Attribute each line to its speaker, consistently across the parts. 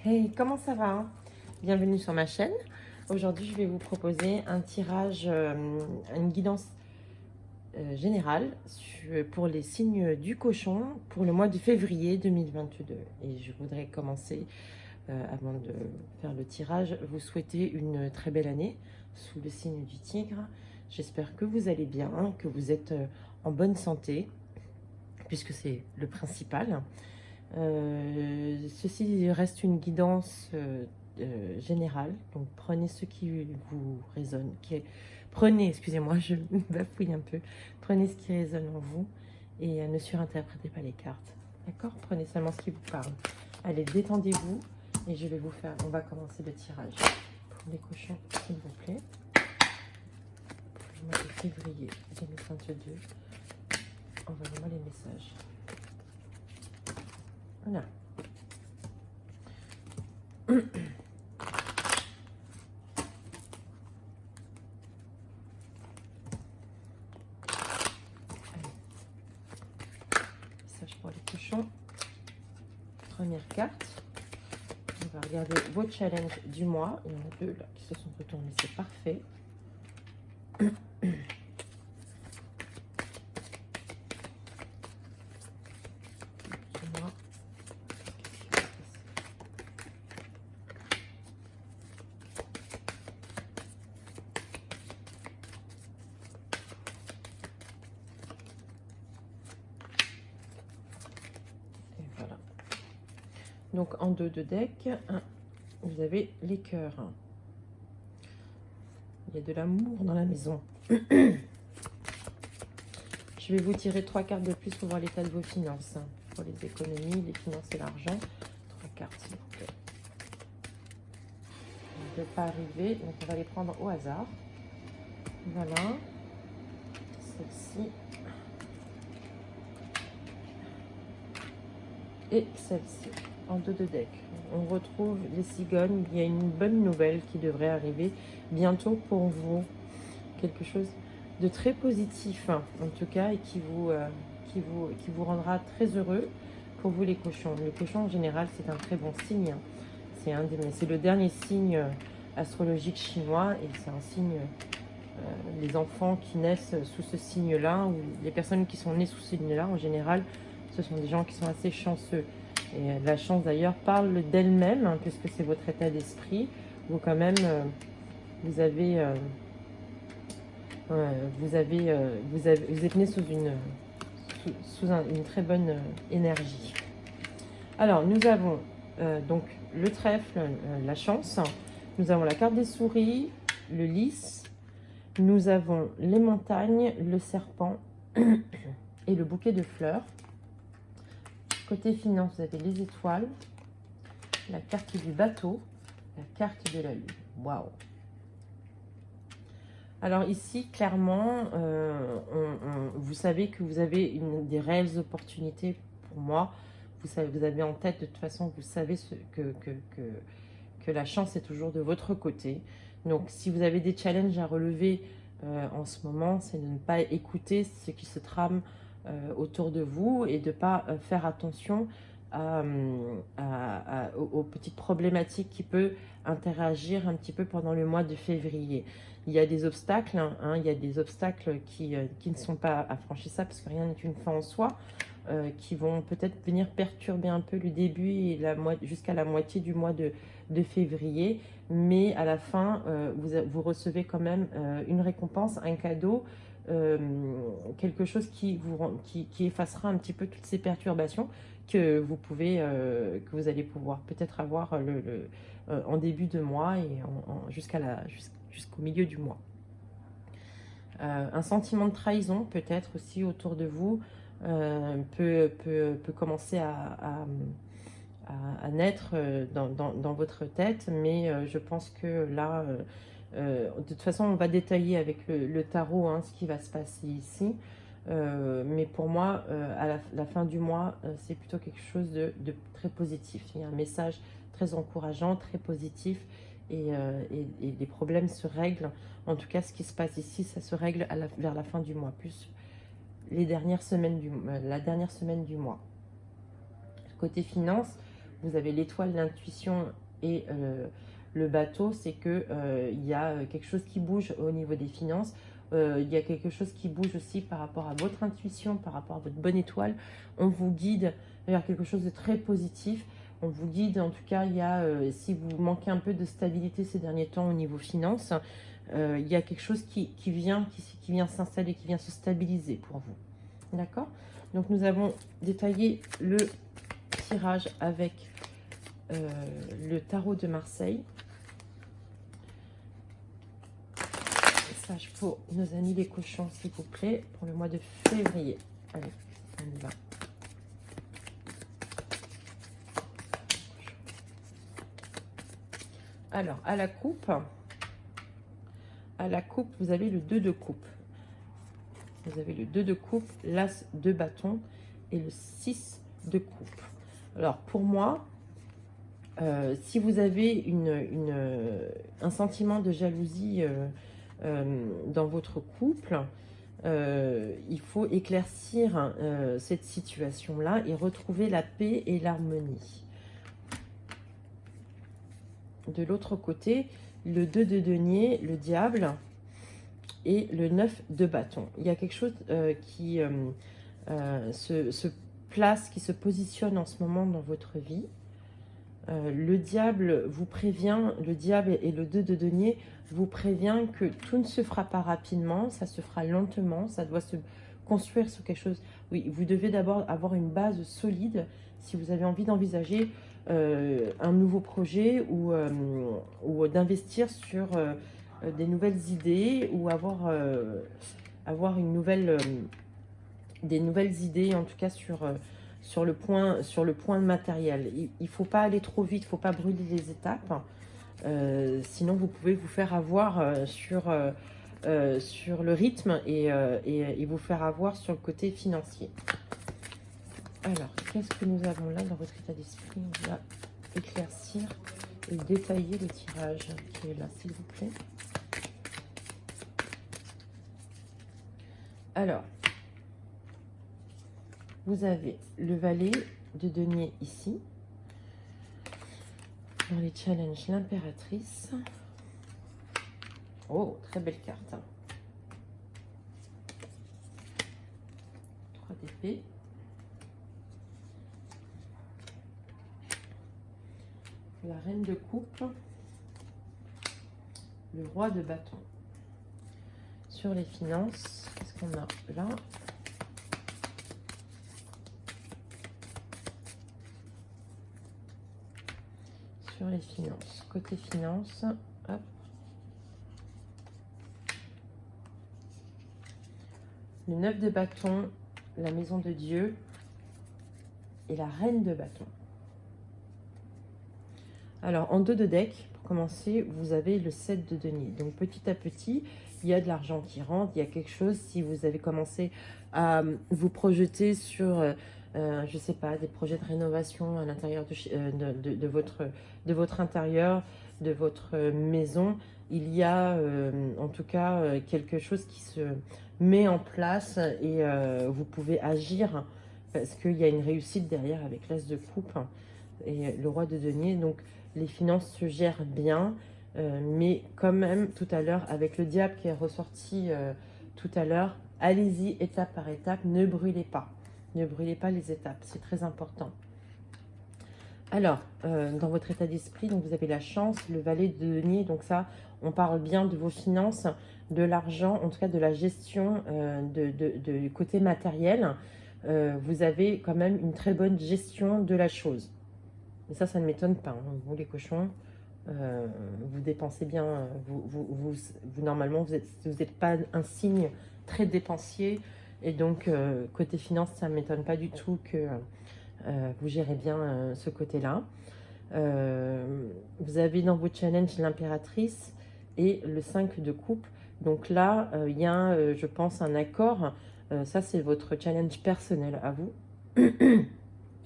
Speaker 1: Hey, comment ça va? Bienvenue sur ma chaîne. Aujourd'hui, je vais vous proposer un tirage, une guidance générale pour les signes du cochon pour le mois de février 2022. Et je voudrais commencer, avant de faire le tirage, vous souhaiter une très belle année sous le signe du tigre. J'espère que vous allez bien, que vous êtes en bonne santé, puisque c'est le principal. Ceci reste une guidance générale, donc prenez ce qui vous résonne, prenez, excusez-moi, je bafouille un peu, prenez ce qui résonne en vous et ne surinterprétez pas les cartes, d'accord? Prenez seulement ce qui vous parle. Allez, détendez-vous et je vais vous faire, on va commencer le tirage pour les cochons, s'il vous plaît, pour le mois de février 2022. Envoyez-moi les messages. Voilà. Message pour les cochons. Première carte. On va regarder vos challenges du mois. Il y en a deux là qui se sont retournés, c'est parfait. Donc en deux de deck, vous avez les cœurs. Il y a de l'amour dans la maison. Je vais vous tirer 3 cartes de plus pour voir l'état de vos finances. Pour les économies, les finances et l'argent. 3 cartes s'il vous plaît. On ne peut pas arriver, donc on va les prendre au hasard. Voilà. Celle-ci. Et celle-ci. En deux de deck. On retrouve les cigognes. Il y a une bonne nouvelle qui devrait arriver bientôt pour vous. Quelque chose de très positif, en tout cas, et qui vous rendra très heureux pour vous les cochons. Le cochon, en général, c'est un très bon signe. C'est le dernier signe astrologique chinois, et c'est un signe... les enfants qui naissent sous ce signe-là, ou les personnes qui sont nées sous ce signe-là, en général, ce sont des gens qui sont assez chanceux. Et la chance d'ailleurs parle d'elle-même, hein, puisque c'est votre état d'esprit. Vous quand même, vous êtes né sous une très bonne énergie. Alors nous avons donc le trèfle, la chance. Nous avons la carte des souris, le lys. Nous avons les montagnes, le serpent et le bouquet de fleurs. Côté finance, vous avez les étoiles, la carte du bateau, la carte de la lune. Waouh! Alors ici, clairement, vous savez que vous avez des réelles opportunités pour moi. Vous avez en tête, de toute façon, vous savez que la chance est toujours de votre côté. Donc si vous avez des challenges à relever en ce moment, c'est de ne pas écouter ce qui se trame autour de vous et de ne pas faire attention aux petites problématiques qui peuvent interagir un petit peu pendant le mois de février. Il y a des obstacles, hein, il y a des obstacles qui ne sont pas affranchissables parce que rien n'est une fin en soi, qui vont peut-être venir perturber un peu le début et jusqu'à la moitié du mois de février, mais à la fin, vous recevez quand même une récompense, un cadeau, quelque chose qui effacera un petit peu toutes ces perturbations que vous allez pouvoir peut-être avoir en début de mois et jusqu'au milieu du mois. Un sentiment de trahison peut-être aussi autour de vous peut commencer à naître dans votre tête, mais je pense que là, de toute façon, on va détailler avec le tarot ce qui va se passer ici. Mais pour moi, à la fin du mois, c'est plutôt quelque chose de très positif. Il y a un message très encourageant, très positif, et les problèmes se règlent. En tout cas, ce qui se passe ici, ça se règle vers la fin du mois, plus la dernière semaine du mois. Côté finance, vous avez l'étoile, l'intuition et le bateau, c'est que il y a quelque chose qui bouge au niveau des finances. Il y a quelque chose qui bouge aussi par rapport à votre intuition, par rapport à votre bonne étoile. On vous guide vers quelque chose de très positif. On vous guide, en tout cas, il y a, si vous manquez un peu de stabilité ces derniers temps au niveau finance, il y a quelque chose qui vient s'installer, qui vient se stabiliser pour vous. D'accord? Donc, nous avons détaillé le tirage avec le tarot de Marseille. Message pour nos amis les cochons, s'il vous plaît, pour le mois de février. Allez, on y va. Alors, à la coupe, vous avez le 2 de coupe. Vous avez le 2 de coupe, l'as de bâton et le 6 de coupe. Alors, pour moi, si vous avez un sentiment de jalousie dans votre couple, il faut éclaircir cette situation-là et retrouver la paix et l'harmonie. De l'autre côté, le 2 de denier, le diable et le 9 de bâton. Il y a quelque chose qui se place, qui se positionne en ce moment dans votre vie. Le diable vous prévient, le diable et le 2 de denier vous prévient que tout ne se fera pas rapidement, ça se fera lentement, ça doit se construire sur quelque chose. Oui, vous devez d'abord avoir une base solide si vous avez envie d'envisager un nouveau projet ou d'investir sur des nouvelles idées ou avoir des nouvelles idées, en tout cas sur le point matériel. Il ne faut pas aller trop vite, il ne faut pas brûler les étapes. Sinon, vous pouvez vous faire avoir sur le rythme et vous faire avoir sur le côté financier. Alors, qu'est-ce que nous avons là dans votre état d'esprit? On va éclaircir et détailler le tirage qui est là, s'il vous plaît. Alors, vous avez le valet de denier ici. Dans les challenges, l'impératrice. Oh, très belle carte. 3 d'épée. La reine de coupe. Le roi de bâton. Sur les finances, qu'est-ce qu'on a là? Sur les finances. Côté finances, hop. Le 9 de bâton, la maison de Dieu et la reine de bâton. Alors, en dos de deck, pour commencer, vous avez le 7 de denier. Donc, petit à petit, il y a de l'argent qui rentre, il y a quelque chose. Si vous avez commencé à vous projeter sur, je ne sais pas, des projets de rénovation à l'intérieur de votre intérieur, de votre maison, il y a en tout cas quelque chose qui se met en place et vous pouvez agir parce qu'il y a une réussite derrière avec l'as de coupe et le roi de denier. Donc, les finances se gèrent bien, mais quand même, tout à l'heure, avec le diable qui est ressorti tout à l'heure, allez-y étape par étape, ne brûlez pas. Ne brûlez pas les étapes, c'est très important. Alors, dans votre état d'esprit, donc vous avez la chance, le valet de denier, donc ça, on parle bien de vos finances, de l'argent, en tout cas de la gestion du côté matériel. Vous avez quand même une très bonne gestion de la chose. Et ça ne m'étonne pas. Hein. Vous, les cochons, vous dépensez bien. Vous normalement, vous n'êtes pas un signe très dépensier. Et donc, côté finance, ça ne m'étonne pas du tout que vous gérez bien ce côté-là. Vous avez dans vos challenges l'impératrice et le 5 de coupe. Donc là, il y a, je pense, un accord. Ça, c'est votre challenge personnel à vous.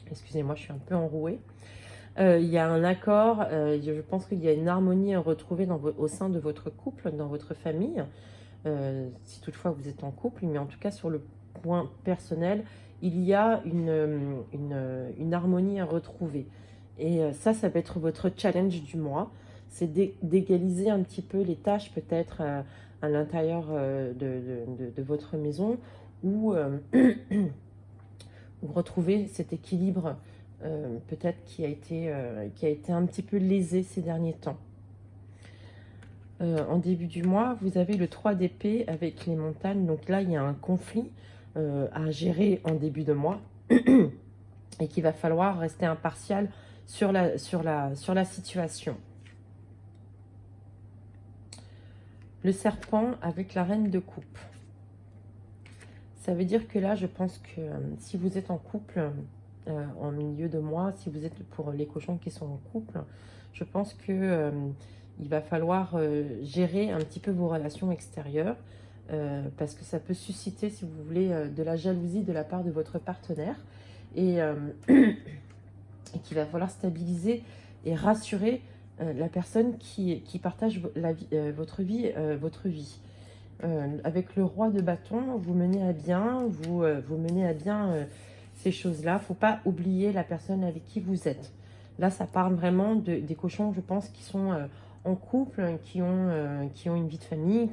Speaker 1: Excusez-moi, je suis un peu enrouée. Il y a un accord, je pense qu'il y a une harmonie à retrouver au sein de votre couple, dans votre famille, si toutefois vous êtes en couple, mais en tout cas sur le point personnel, il y a une harmonie à retrouver. Et ça peut être votre challenge du mois. C'est d'égaliser un petit peu les tâches peut-être à l'intérieur de votre maison, ou retrouver cet équilibre peut-être qui a été un petit peu lésé ces derniers temps. En début du mois, vous avez le 3 d'épée avec les montagnes. Donc là, il y a un conflit à gérer en début de mois et qu'il va falloir rester impartial sur la situation. Le serpent avec la reine de coupe. Ça veut dire que là, je pense que si vous êtes en couple en milieu de mois, si vous êtes pour les cochons qui sont en couple, je pense que il va falloir gérer un petit peu vos relations extérieures parce que ça peut susciter, si vous voulez, de la jalousie de la part de votre partenaire et qu'il va falloir stabiliser et rassurer la personne qui partage votre vie. Avec le roi de bâton, vous menez à bien, vous menez à bien ces choses-là. Il ne faut pas oublier la personne avec qui vous êtes. Là, ça parle vraiment des cochons, je pense, qui sont en couple, qui ont une vie de famille,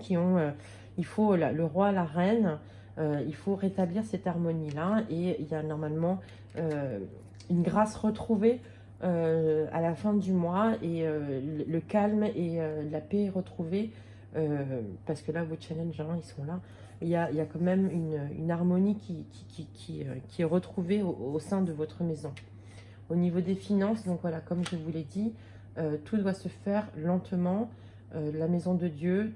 Speaker 1: il faut le roi, la reine, il faut rétablir cette harmonie-là. Et il y a normalement une grâce retrouvée à la fin du mois et le calme et la paix retrouvée. Parce que là, vos challenges, hein, ils sont là. Il y a quand même une harmonie qui est retrouvée au sein de votre maison. Au niveau des finances, donc voilà, comme je vous l'ai dit, tout doit se faire lentement. La maison de Dieu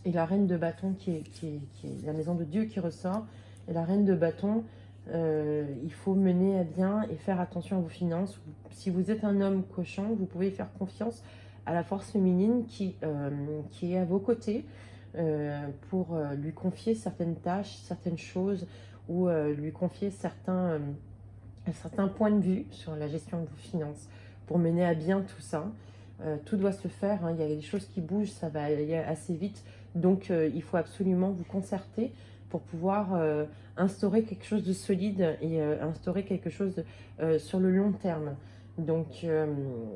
Speaker 1: et la reine de bâton qui est la maison de Dieu qui ressort. Et la reine de bâton, il faut mener à bien et faire attention à vos finances. Si vous êtes un homme cochon, vous pouvez faire confiance à la force féminine qui est à vos côtés pour lui confier certaines tâches, certaines choses, ou lui confier certains points de vue sur la gestion de vos finances pour mener à bien tout ça. Tout doit se faire, hein. Il y a des choses qui bougent, ça va aller assez vite, donc il faut absolument vous concerter pour pouvoir instaurer quelque chose de solide et instaurer quelque chose sur le long terme. Donc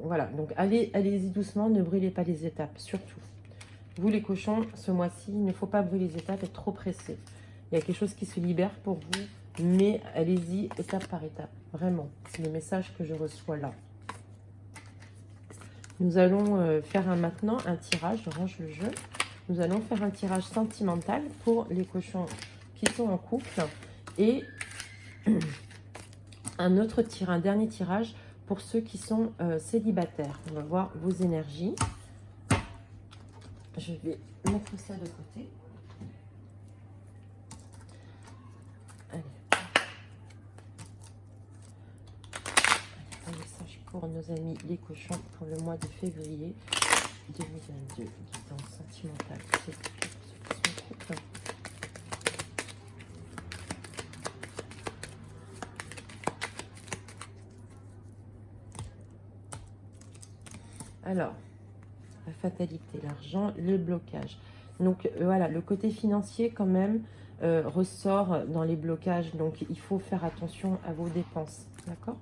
Speaker 1: voilà, donc allez-y doucement, ne brûlez pas les étapes, surtout. Vous les cochons, ce mois-ci, il ne faut pas brûler les étapes, être trop pressé. Il y a quelque chose qui se libère pour vous, mais allez-y étape par étape, vraiment. C'est le message que je reçois là. Nous allons faire maintenant un tirage, je range le jeu. Nous allons faire un tirage sentimental pour les cochons qui sont en couple et un dernier tirage pour ceux qui sont célibataires. On va voir vos énergies. Je vais mettre ça de côté. Allez. Un message pour nos amis les cochons pour le mois de février 2022. Guidance sentimentale. C'est pour ceux qui sont en couple. Alors, la fatalité, l'argent, le blocage. Donc voilà, le côté financier quand même ressort dans les blocages. Donc il faut faire attention à vos dépenses, d'accord?